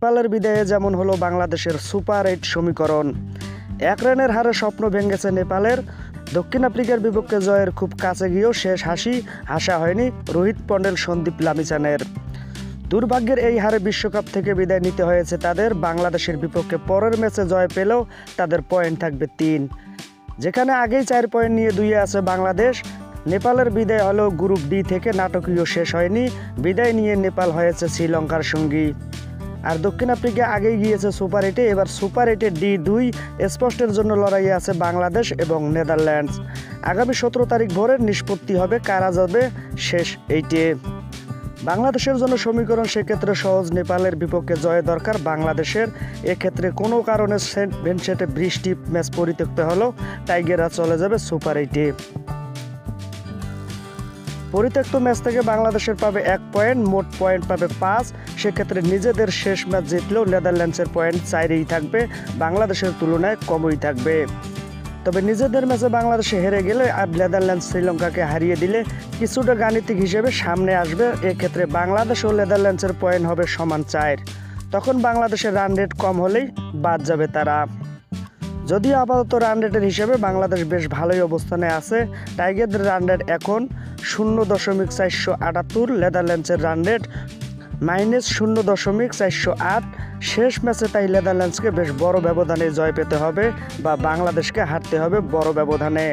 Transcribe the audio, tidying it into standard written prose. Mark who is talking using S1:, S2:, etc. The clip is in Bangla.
S1: নেপালের বিদায়ে যেমন হলো বাংলাদেশের সুপার 8 সমীকরণ। 1 রানের হারে স্বপ্ন ভেঙেছে নেপালের। দক্ষিণ আফ্রিকার বিপক্ষে জয়ের খুব কাছে গিয়েও শেষ হাসা হয়নি রোহিত পন্ডেল সন্দীপ লামিছানের। দুর্ভাগ্যের এই হারে বিশ্বকাপ থেকে বিদায় নিতে হয়েছে তাদের। বাংলাদেশের বিপক্ষে পরের ম্যাচে জয় পেলেও তাদের পয়েন্ট থাকবে 3, যেখানে আগেই 4 পয়েন্ট নিয়ে 2-এ আছে বাংলাদেশ। নেপালের বিদায় হলেও গ্রুপ ডি থেকে নাটকীয় শেষ হয়নি। বিদায় নিয়ে নেপাল হয়েছে শ্রীলঙ্কার সঙ্গী। আর দক্ষিণ আফ্রিকা আগেই গিয়েছে সুপার 8-এ। এবার সুপার 8-এ D2 স্পষ্টের জন্য লড়াইয়ে আছে বাংলাদেশ এবং নেদারল্যান্ডস। আগামী 17 তারিখ ভোরে নিষ্পত্তি হবে কারা যাবে শেষ 8-এ। বাংলাদেশের জন্য সমীকরণ সেক্ষেত্রে সহজ। নেপালের বিপক্ষে জয় দরকার বাংলাদেশের। এক্ষেত্রে কোনো কারণে সেন্ট ভিনসেন্টে বৃষ্টি ম্যাচ পরিত্যক্ত হলো টাইগাররা চলে যাবে সুপার 8-এ। পরিত্যক্ত ম্যাচ থেকে বাংলাদেশের পাবে 1 পয়েন্ট, মোট পয়েন্ট পাবে 5। সেক্ষেত্রে নিজেদের শেষ ম্যাচ জিতলেও নেদারল্যান্ডসের পয়েন্ট 4-এই থাকবে, বাংলাদেশের তুলনায় কমই থাকবে। তবে নিজেদের ম্যাচে বাংলাদেশে হেরে গেলে আর নেদারল্যান্ডস শ্রীলঙ্কাকে হারিয়ে দিলে কিছুটা গাণিতিক হিসেবে সামনে আসবে। এক্ষেত্রে বাংলাদেশ ও নেদারল্যান্ডসের পয়েন্ট হবে সমান 4। তখন বাংলাদেশের রান রেট কম হলেই বাদ যাবে তারা। যদিও আপাতত রান রেটের হিসেবে বাংলাদেশ বেশ ভালোই অবস্থানে আছে। টাইগারদের রান রেট এখন 0.478, নেদারল্যান্ডসের রান রেট -0.408। শেষ ম্যাচে তাই নেদারল্যান্ডসকে বেশ বড় ব্যবধানে জয় পেতে হবে বা বাংলাদেশকে হারতে হবে বড় ব্যবধানে।